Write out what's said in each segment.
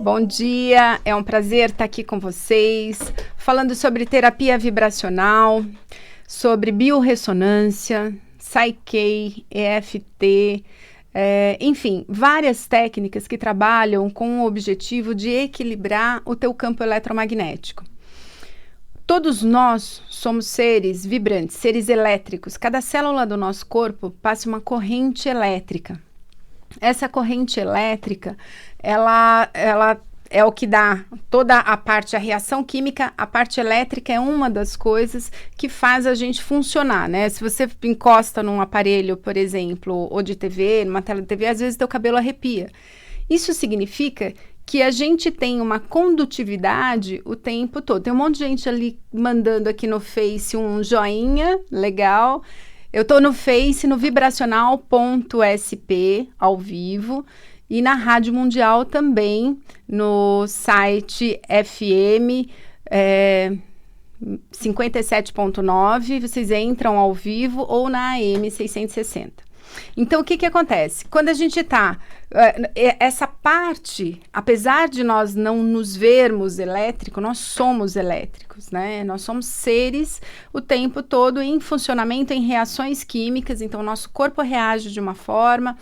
Bom dia, é um prazer estar aqui com vocês, falando sobre terapia vibracional, sobre biorressonância, Psyche, EFT, enfim, várias técnicas que trabalham com o objetivo de equilibrar o teu campo eletromagnético. Todos nós somos seres vibrantes, seres elétricos. Cada célula do nosso corpo passa uma corrente elétrica. Essa corrente elétrica, ela é o que dá toda a parte, a reação química, a parte elétrica é uma das coisas que faz a gente funcionar, né? Se você encosta num aparelho, por exemplo, ou de TV, numa tela de TV, às vezes teu cabelo arrepia. Isso significa que a gente tem uma condutividade o tempo todo. Tem um monte de gente ali mandando aqui no Face um joinha, legal. Eu tô no Face, no vibracional.sp, ao vivo, e na Rádio Mundial também, no site FM 57.9, vocês entram ao vivo, ou na AM 660. Então, o que acontece? Quando a gente está... essa parte, apesar de nós não nos vermos elétricos, nós somos elétricos, né? Nós somos seres o tempo todo em funcionamento, em reações químicas, então o nosso corpo reage de uma forma.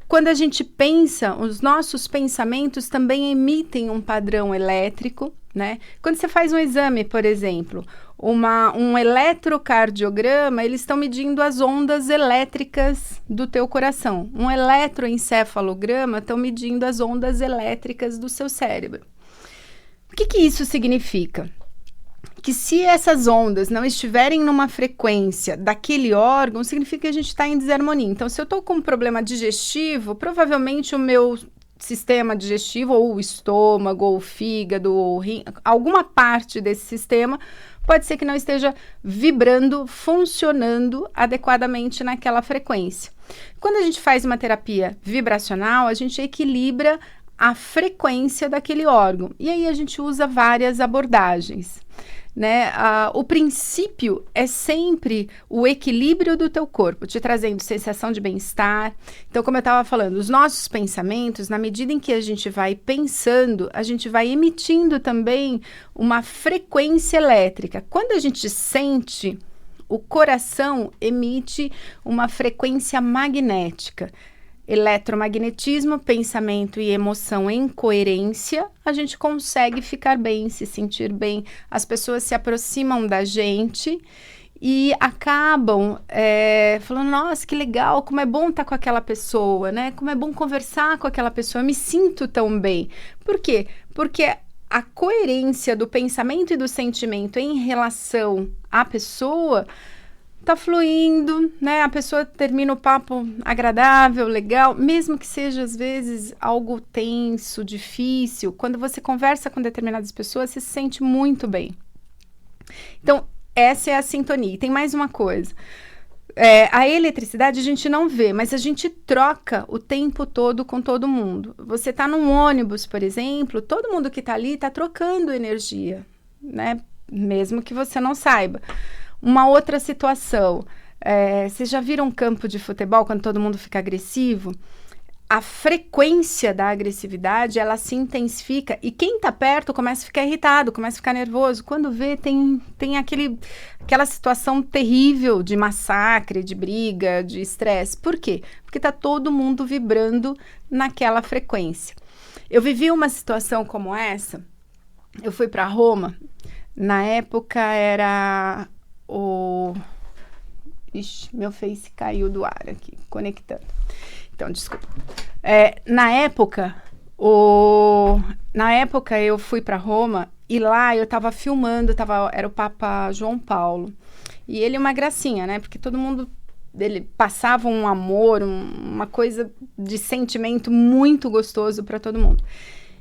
Quando a gente pensa, os nossos pensamentos também emitem um padrão elétrico, né? Quando você faz um exame, por exemplo, um eletrocardiograma, eles estão medindo as ondas elétricas do teu coração. Um eletroencefalograma estão medindo as ondas elétricas do seu cérebro. O que isso significa? Que se essas ondas não estiverem numa frequência daquele órgão, significa que a gente está em desarmonia. Então, se eu estou com um problema digestivo, provavelmente o meu sistema digestivo, ou o estômago, ou o fígado, ou o rim, alguma parte desse sistema pode ser que não esteja vibrando, funcionando adequadamente naquela frequência. Quando a gente faz uma terapia vibracional, a gente equilibra a frequência daquele órgão. E aí a gente usa várias abordagens, né? O princípio é sempre o equilíbrio do teu corpo, te trazendo sensação de bem-estar. Então, como eu estava falando, os nossos pensamentos, na medida em que a gente vai pensando, a gente vai emitindo também uma frequência elétrica. Quando a gente sente, o coração emite uma frequência magnética. Eletromagnetismo, pensamento e emoção em coerência, a gente consegue ficar bem, se sentir bem. As pessoas se aproximam da gente e acabam falando, nossa, que legal, como é bom estar com aquela pessoa, né? Como é bom conversar com aquela pessoa, eu me sinto tão bem. Por quê? Porque a coerência do pensamento e do sentimento em relação à pessoa tá fluindo, né? A pessoa termina o papo agradável, legal, mesmo que seja às vezes algo tenso, difícil. Quando você conversa com determinadas pessoas, você se sente muito bem. Então, essa é a sintonia. E tem mais uma coisa. A eletricidade a gente não vê, mas a gente troca o tempo todo com todo mundo. Você tá num ônibus, por exemplo, todo mundo que tá ali tá trocando energia, né? Mesmo que você não saiba. Uma outra situação, vocês já viram um campo de futebol quando todo mundo fica agressivo? A frequência da agressividade, ela se intensifica e quem tá perto começa a ficar irritado, começa a ficar nervoso. Quando vê, tem aquela situação terrível de massacre, de briga, de estresse. Por quê? Porque tá todo mundo vibrando naquela frequência. Eu vivi uma situação como essa, eu fui para Roma, na época era... Ixi, meu Face caiu do ar aqui, conectando. Então, desculpa. Na época eu fui para Roma e lá eu tava filmando, era o Papa João Paulo. E ele é uma gracinha, né? Porque todo mundo, ele passava um amor, uma coisa de sentimento muito gostoso para todo mundo.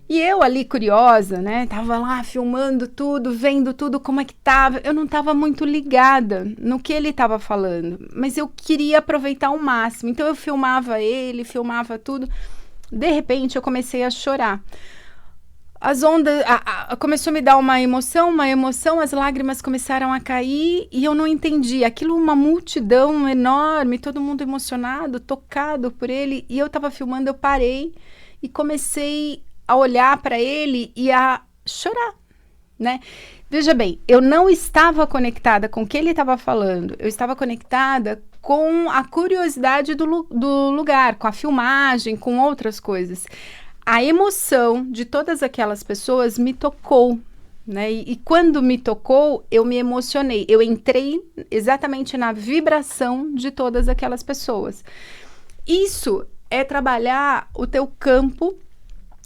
E eu ali, curiosa, né, tava lá filmando tudo, vendo tudo, como é que tava. Eu não tava muito ligada no que ele tava falando, mas eu queria aproveitar ao máximo. Então eu filmava ele, filmava tudo. De repente eu comecei a chorar. As ondas, começou a me dar uma emoção, as lágrimas começaram a cair e eu não entendi. Aquilo, uma multidão enorme, todo mundo emocionado, tocado por ele. E eu tava filmando, eu parei e comecei a olhar para ele e a chorar, né? Veja bem, eu não estava conectada com o que ele estava falando, eu estava conectada com a curiosidade do lugar, com a filmagem, com outras coisas. A emoção de todas aquelas pessoas me tocou, né? E quando me tocou, eu me emocionei. Eu entrei exatamente na vibração de todas aquelas pessoas. Isso é trabalhar o teu campo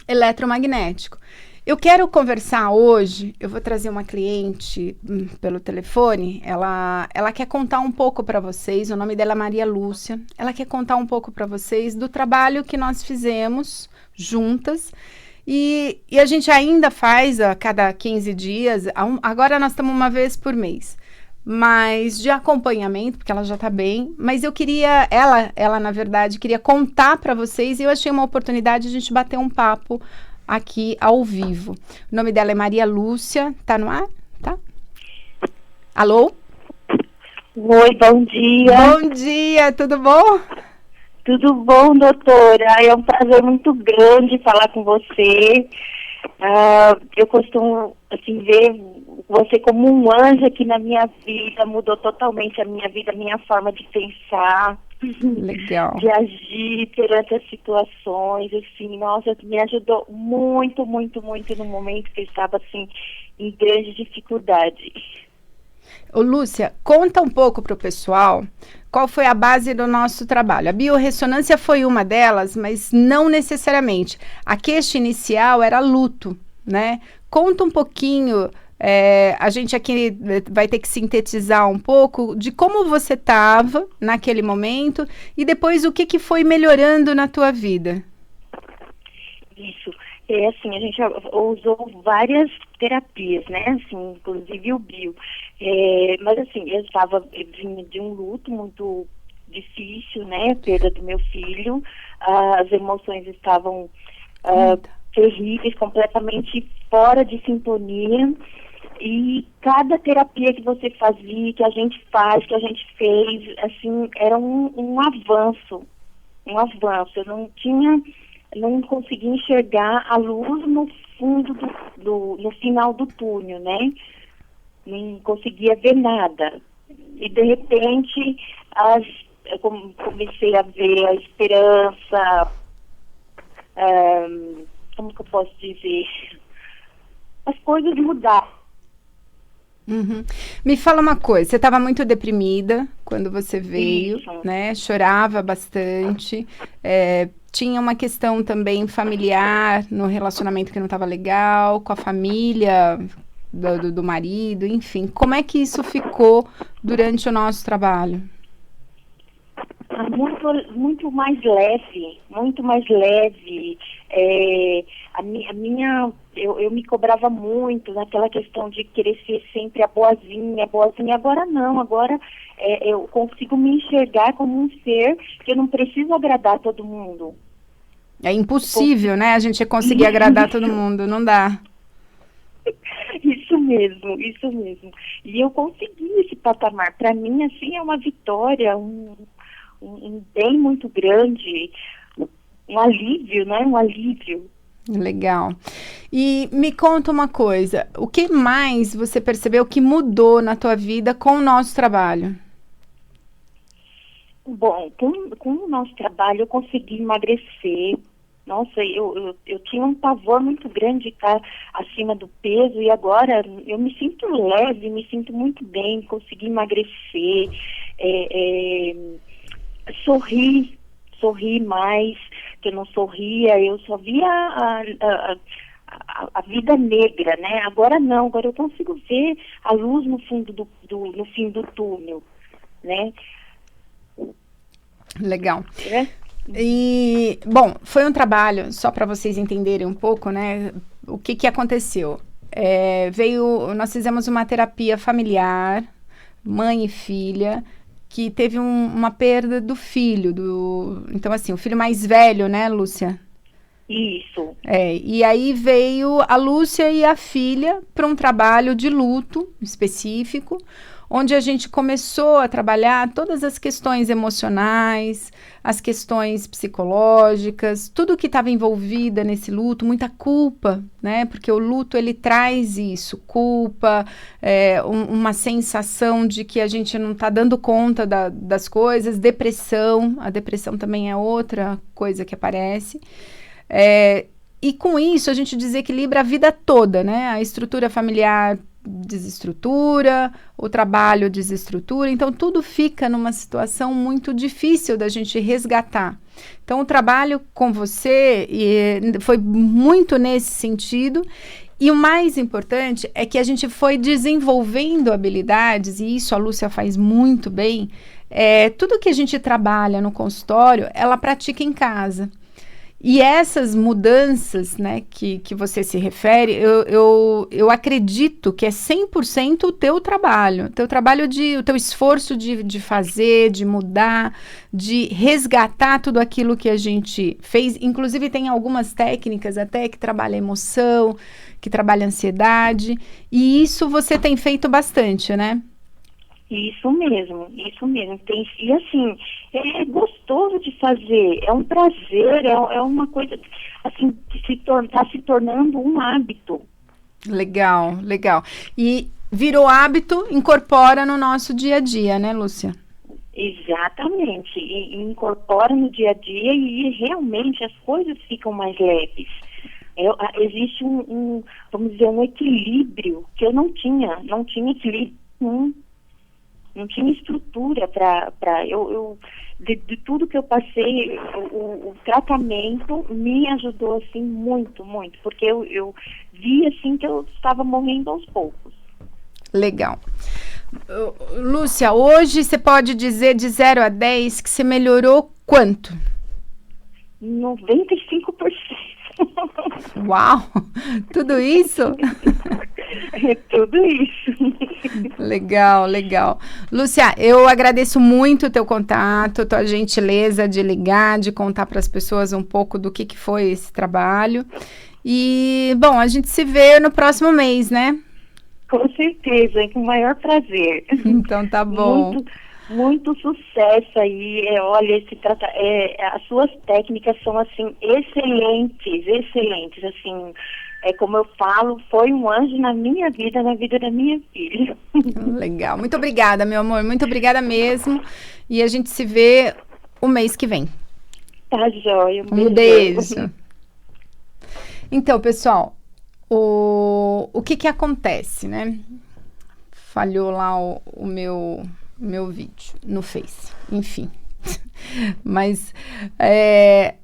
eletromagnético. Eu quero conversar hoje, eu vou trazer uma cliente pelo telefone, ela quer contar um pouco para vocês, o nome dela é Maria Lúcia, ela quer contar um pouco para vocês do trabalho que nós fizemos juntas, e a gente ainda faz a cada 15 dias, agora nós estamos uma vez por mês, mas de acompanhamento, porque ela já está bem, mas eu queria, ela na verdade, queria contar para vocês, e eu achei uma oportunidade de a gente bater um papo aqui ao vivo. O nome dela é Maria Lúcia, tá no ar? Tá? Alô? Oi, bom dia. Bom dia, tudo bom? Tudo bom, doutora? É um prazer muito grande falar com você. Eu costumo assim, ver você como um anjo aqui na minha vida, mudou totalmente a minha vida, a minha forma de pensar. Legal. De agir perante as situações, assim, nossa, me ajudou muito, muito, muito no momento que eu estava, assim, em grande dificuldade. Ô, Lúcia, conta um pouco para o pessoal qual foi a base do nosso trabalho. A biorressonância foi uma delas, mas não necessariamente. A queixa inicial era luto, né? Conta um pouquinho, a gente aqui vai ter que sintetizar um pouco de como você estava naquele momento e depois o que foi melhorando na tua vida. Isso. Assim, a gente usou várias terapias, né? Assim, inclusive o bio. Mas assim, eu vinha de um luto muito difícil, né? Perda do meu filho. As emoções estavam terríveis, completamente fora de sintonia. E cada terapia que você fazia, que a gente faz, que a gente fez, assim, era um avanço. Um avanço. Eu não conseguia enxergar a luz no fundo no final do túnel, né? Não conseguia ver nada. E de repente eu comecei a ver a esperança, como que eu posso dizer? As coisas mudaram. Uhum. Me fala uma coisa, você estava muito deprimida quando você veio, Isso. né? Chorava bastante, tinha uma questão também familiar no relacionamento que não estava legal, com a família do marido, enfim. Como é que isso ficou durante o nosso trabalho? Muito mais leve, muito mais leve. Eu me cobrava muito naquela questão de querer ser sempre a boazinha. Agora não, agora eu consigo me enxergar como um ser que eu não preciso agradar todo mundo. É impossível, né? A gente conseguir agradar todo mundo, não dá. Isso mesmo. E eu consegui esse patamar. Para mim, assim, é uma vitória, um bem muito grande, um alívio, né? Um alívio. Legal. E me conta uma coisa, o que mais você percebeu que mudou na tua vida com o nosso trabalho? Bom, com o nosso trabalho eu consegui emagrecer. Nossa, eu tinha um pavor muito grande de estar acima do peso e agora eu me sinto leve, me sinto muito bem, consegui emagrecer, sorri mais, que eu não sorria, eu só via a vida negra, né? Agora não, agora eu consigo ver a luz no fundo no fim do túnel, né? Legal. E, bom, foi um trabalho, só para vocês entenderem um pouco, né? O que aconteceu? Nós fizemos uma terapia familiar, mãe e filha, que teve uma perda do filho, então assim, o filho mais velho, né, Lúcia? Isso. E aí veio a Lúcia e a filha para um trabalho de luto específico, onde a gente começou a trabalhar todas as questões emocionais, as questões psicológicas, tudo que estava envolvida nesse luto, muita culpa, né? Porque o luto, ele traz isso, culpa, uma sensação de que a gente não está dando conta das coisas, depressão, a depressão também é outra coisa que aparece. E com isso a gente desequilibra a vida toda, né? A estrutura familiar desestrutura, o trabalho desestrutura, então tudo fica numa situação muito difícil da gente resgatar. Então o trabalho com você foi muito nesse sentido, e o mais importante é que a gente foi desenvolvendo habilidades, e isso a Lúcia faz muito bem, tudo que a gente trabalha no consultório, ela pratica em casa. E essas mudanças, né, que você se refere, eu acredito que é 100% o teu trabalho, o teu esforço de fazer, de mudar, de resgatar tudo aquilo que a gente fez. Inclusive tem algumas técnicas até que trabalham emoção, que trabalham ansiedade, e isso você tem feito bastante, né? Isso mesmo. E assim, é gostoso de fazer, é um prazer, é uma coisa, assim, que está se tornando um hábito. Legal. E virou hábito, incorpora no nosso dia a dia, né, Lúcia? Exatamente, e incorpora no dia a dia e realmente as coisas ficam mais leves. Existe vamos dizer, um equilíbrio que eu não tinha equilíbrio. Não tinha estrutura de tudo que eu passei, o tratamento me ajudou, assim, muito, porque eu vi, assim, que eu estava morrendo aos poucos. Legal. Lúcia, hoje você pode dizer de 0 a 10 que você melhorou quanto? 95%. Uau! Tudo isso? É tudo isso. Legal. Lúcia, eu agradeço muito o teu contato, tua gentileza de ligar, de contar para as pessoas um pouco do que foi esse trabalho. E, bom, a gente se vê no próximo mês, né? Com certeza, com o maior prazer. Então tá bom. Muito sucesso aí. Olha, as suas técnicas são, assim, excelentes, assim. Como eu falo, foi um anjo na minha vida, na vida da minha filha. Legal. Muito obrigada, meu amor. Muito obrigada mesmo. E a gente se vê o mês que vem. Tá joia. Um beijo. Então, pessoal, o que acontece, né? Falhou lá o meu vídeo no Face. Enfim. Mas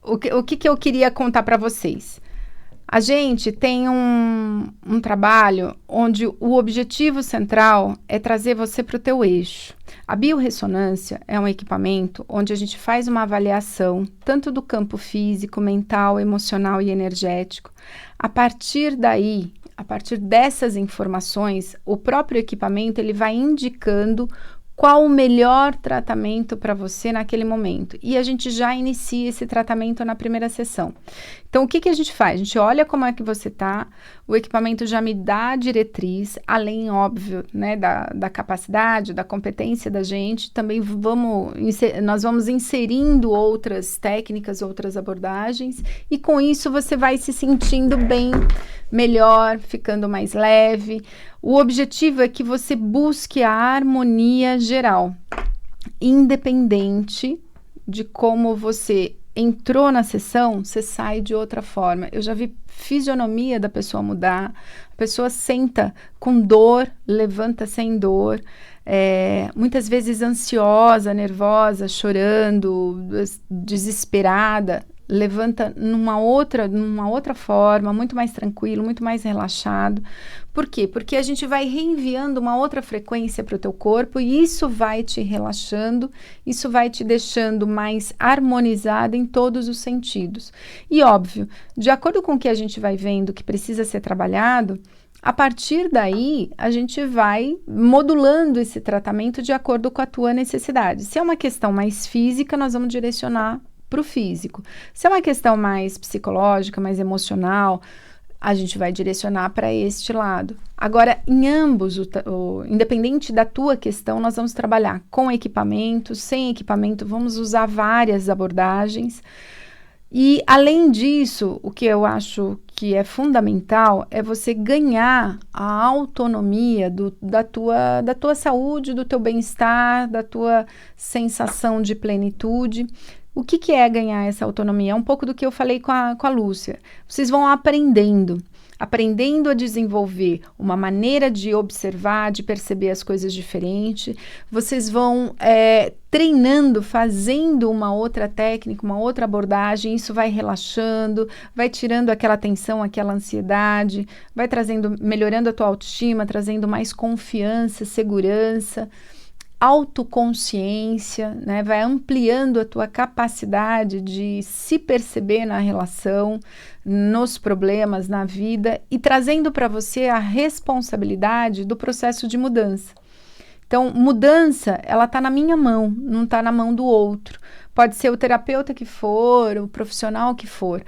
o que eu queria contar para vocês? A gente tem um trabalho onde o objetivo central é trazer você para o teu eixo. A biorressonância é um equipamento onde a gente faz uma avaliação tanto do campo físico, mental, emocional e energético. A partir daí, a partir dessas informações, o próprio equipamento ele vai indicando qual o melhor tratamento para você naquele momento. E a gente já inicia esse tratamento na primeira sessão. Então, o que a gente faz? A gente olha como é que você está, o equipamento já me dá a diretriz, além, óbvio, né, da capacidade, da competência da gente, também nós vamos inserindo outras técnicas, outras abordagens, e com isso você vai se sentindo bem, melhor, ficando mais leve. O objetivo é que você busque a harmonia geral, independente de como você entrou na sessão, você sai de outra forma. Eu já vi fisionomia da pessoa mudar, a pessoa senta com dor, levanta sem dor, muitas vezes ansiosa, nervosa, chorando, desesperada, levanta numa outra forma, muito mais tranquilo, muito mais relaxado. Por quê? Porque a gente vai reenviando uma outra frequência para o teu corpo e isso vai te relaxando, isso vai te deixando mais harmonizada em todos os sentidos. E óbvio, de acordo com o que a gente vai vendo que precisa ser trabalhado, a partir daí, a gente vai modulando esse tratamento de acordo com a tua necessidade. Se é uma questão mais física, nós vamos direcionar para o físico. Se é uma questão mais psicológica, mais emocional, a gente vai direcionar para este lado. Agora, em ambos, independente da tua questão, nós vamos trabalhar com equipamento, sem equipamento, vamos usar várias abordagens. E, além disso, o que eu acho que é fundamental é você ganhar a autonomia da tua saúde, do teu bem-estar, da tua sensação de plenitude. O que é ganhar essa autonomia? É um pouco do que eu falei com a Lúcia. Vocês vão aprendendo a desenvolver uma maneira de observar, de perceber as coisas diferentes. Vocês vão treinando, fazendo uma outra técnica, uma outra abordagem. Isso vai relaxando, vai tirando aquela tensão, aquela ansiedade, vai melhorando a tua autoestima, trazendo mais confiança, segurança, autoconsciência, né? Vai ampliando a tua capacidade de se perceber na relação, nos problemas, na vida, e trazendo para você a responsabilidade do processo de mudança. Então, mudança, ela está na minha mão, não está na mão do outro. Pode ser o terapeuta que for, o profissional que for.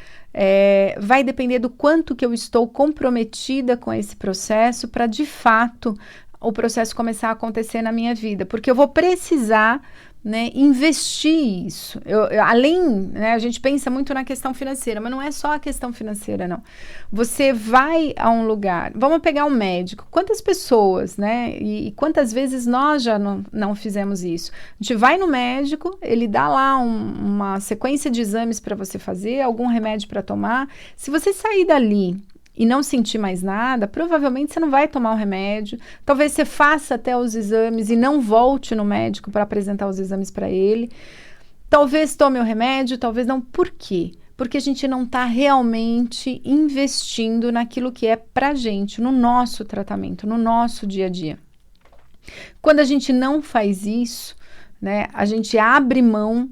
Vai depender do quanto que eu estou comprometida com esse processo para, de fato, o processo começar a acontecer na minha vida, porque eu vou precisar, né, investir isso. Além, né, a gente pensa muito na questão financeira, mas não é só a questão financeira, não. Você vai a um lugar, vamos pegar um médico, quantas pessoas, né, e quantas vezes nós já não fizemos isso? A gente vai no médico, ele dá lá uma sequência de exames para você fazer, algum remédio para tomar. Se você sair dali e não sentir mais nada, provavelmente você não vai tomar o remédio. Talvez você faça até os exames e não volte no médico para apresentar os exames para ele. Talvez tome o remédio, talvez não. Por quê? Porque a gente não está realmente investindo naquilo que é para gente, no nosso tratamento, no nosso dia a dia. Quando a gente não faz isso, né, a gente abre mão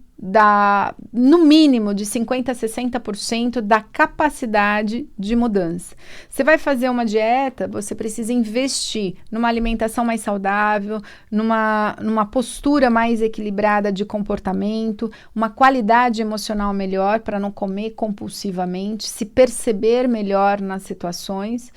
no mínimo de 50% a 60% da capacidade de mudança. Você vai fazer uma dieta, você precisa investir numa alimentação mais saudável, numa postura mais equilibrada de comportamento, uma qualidade emocional melhor para não comer compulsivamente, se perceber melhor nas situações.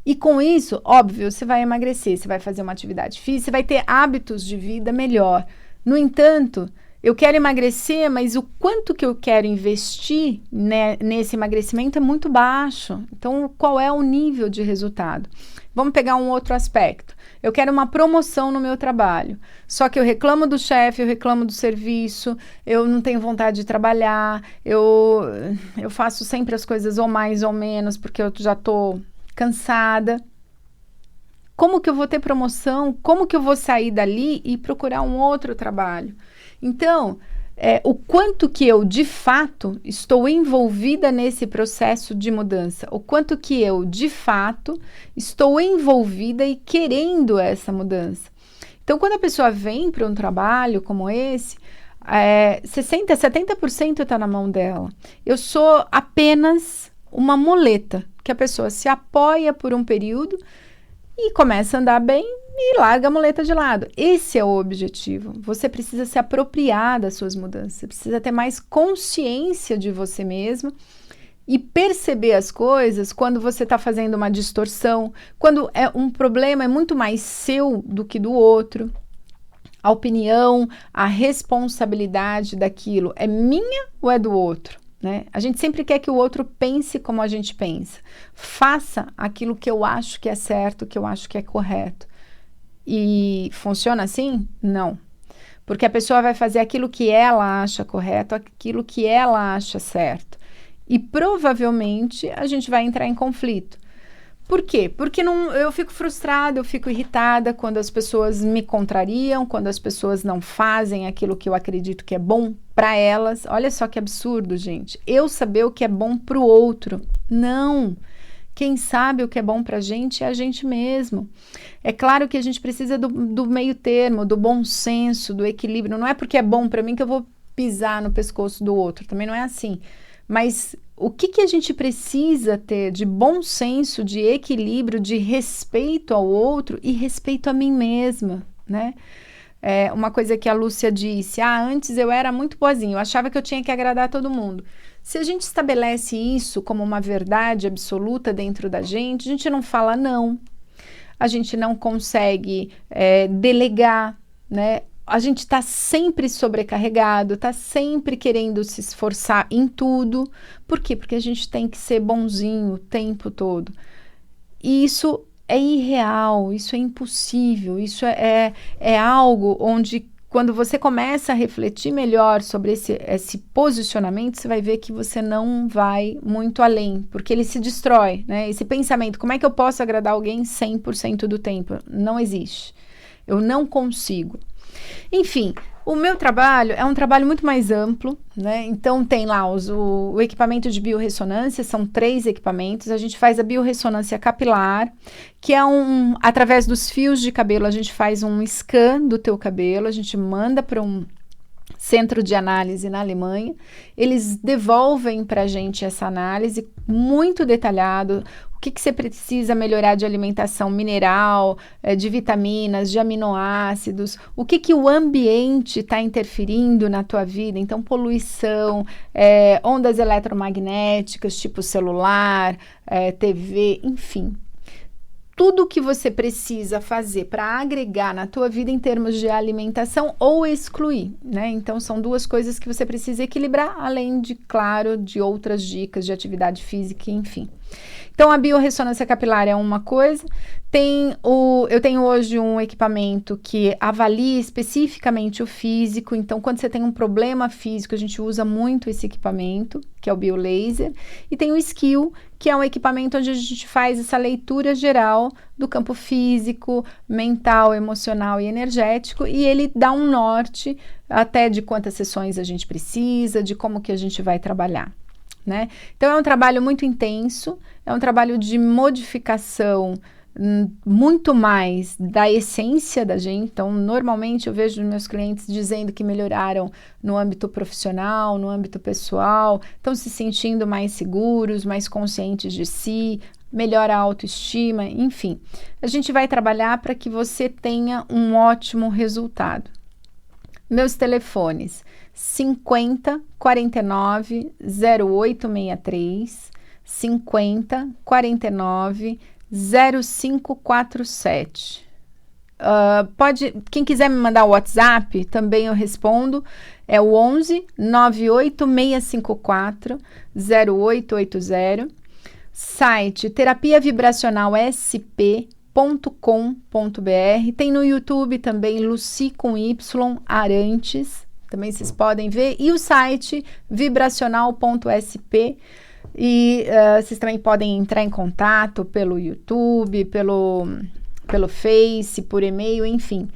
E com isso, óbvio, você vai emagrecer, você vai fazer uma atividade física, você vai ter hábitos de vida melhor. No entanto, eu quero emagrecer, mas o quanto que eu quero investir, né, nesse emagrecimento é muito baixo. Então, qual é o nível de resultado? Vamos pegar um outro aspecto. Eu quero uma promoção no meu trabalho. Só que eu reclamo do chefe, eu reclamo do serviço, eu não tenho vontade de trabalhar, eu faço sempre as coisas ou mais ou menos, porque eu já estou cansada. Como que eu vou ter promoção? Como que eu vou sair dali e procurar um outro trabalho? Então, o quanto que eu, de fato, estou envolvida nesse processo de mudança, o quanto que eu, de fato, estou envolvida e querendo essa mudança. Então, quando a pessoa vem para um trabalho como esse, 60%, 70% está na mão dela. Eu sou apenas uma muleta, que a pessoa se apoia por um período e começa a andar bem e larga a muleta de lado. Esse é o objetivo. Você precisa se apropriar das suas mudanças, você precisa ter mais consciência de você mesmo e perceber as coisas quando você está fazendo uma distorção, quando um problema é muito mais seu do que do outro. A opinião, a responsabilidade daquilo é minha ou é do outro? Né? A gente sempre quer que o outro pense como a gente pensa. Faça aquilo que eu acho que é certo, que eu acho que é correto. E funciona assim? Não. Porque a pessoa vai fazer aquilo que ela acha correto, aquilo que ela acha certo. E provavelmente a gente vai entrar em conflito. Por quê? Porque eu fico frustrada, eu fico irritada quando as pessoas me contrariam, quando as pessoas não fazem aquilo que eu acredito que é bom para elas. Olha só que absurdo, gente. Eu saber o que é bom para o outro. Não. Quem sabe o que é bom para a gente é a gente mesmo. É claro que a gente precisa do meio termo, do bom senso, do equilíbrio. Não é porque é bom para mim que eu vou pisar no pescoço do outro. Também não é assim. Mas o que a gente precisa ter de bom senso, de equilíbrio, de respeito ao outro e respeito a mim mesma, né? Uma coisa que a Lúcia disse, antes eu era muito boazinha, eu achava que eu tinha que agradar todo mundo. Se a gente estabelece isso como uma verdade absoluta dentro da gente, a gente não fala não, a gente não consegue delegar, né? A gente está sempre sobrecarregado, está sempre querendo se esforçar em tudo. Por quê? Porque a gente tem que ser bonzinho o tempo todo. E isso é irreal, isso é impossível, isso é algo onde, quando você começa a refletir melhor sobre esse posicionamento, você vai ver que você não vai muito além, porque ele se destrói, né? Esse pensamento, como é que eu posso agradar alguém 100% do tempo? Não existe. Eu não consigo. Enfim, o meu trabalho é um trabalho muito mais amplo, né? Então tem lá o equipamento de biorressonância, são 3 equipamentos. A gente faz a biorressonância capilar, que é através dos fios de cabelo, a gente faz um scan do teu cabelo, a gente manda para um centro de análise na Alemanha, eles devolvem para a gente essa análise muito detalhado, o que você precisa melhorar de alimentação mineral, de vitaminas, de aminoácidos, o que o ambiente está interferindo na tua vida, então poluição, ondas eletromagnéticas, tipo celular, TV, enfim. Tudo que você precisa fazer para agregar na tua vida em termos de alimentação ou excluir, né? Então, são 2 coisas que você precisa equilibrar, além de, claro, de outras dicas de atividade física, enfim. Então, a biorressonância capilar é uma coisa. Eu tenho hoje um equipamento que avalia especificamente o físico. Então, quando você tem um problema físico, a gente usa muito esse equipamento, que é o biolaser. E tem o skill, que é um equipamento onde a gente faz essa leitura geral do campo físico, mental, emocional e energético. E ele dá um norte até de quantas sessões a gente precisa, de como que a gente vai trabalhar, né? Então, é um trabalho muito intenso, é um trabalho de modificação muito mais da essência da gente. Então, normalmente eu vejo meus clientes dizendo que melhoraram no âmbito profissional, no âmbito pessoal, estão se sentindo mais seguros, mais conscientes de si, melhora a autoestima, enfim. A gente vai trabalhar para que você tenha um ótimo resultado. Meus telefones 50 49 0863, 50 49 0547. Quem quiser me mandar o WhatsApp, também eu respondo, é o 11 98654 0880, site terapiavibracionalsp.com.br, tem no YouTube também, Lucy com Y Arantes, também vocês podem ver, e o site vibracional.sp. E vocês também podem entrar em contato pelo YouTube, pelo Face, por e-mail, enfim.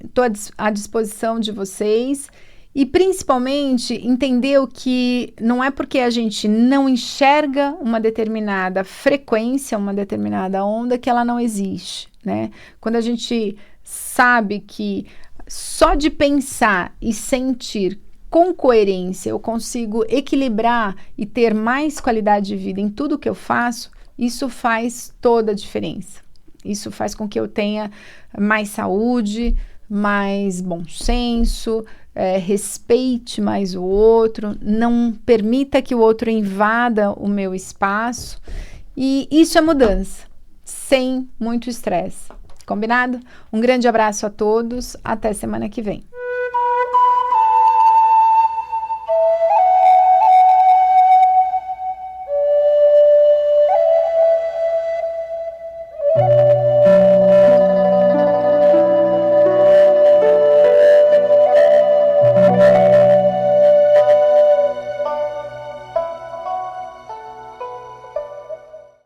Estou à disposição de vocês. E principalmente entender que não é porque a gente não enxerga uma determinada frequência, uma determinada onda, que ela não existe, né? Quando a gente sabe que só de pensar e sentir com coerência eu consigo equilibrar e ter mais qualidade de vida em tudo que eu faço, isso faz toda a diferença. Isso faz com que eu tenha mais saúde, mais bom senso, respeite mais o outro, não permita que o outro invada o meu espaço. E isso é mudança, sem muito estresse. Combinado? Um grande abraço a todos, até semana que vem.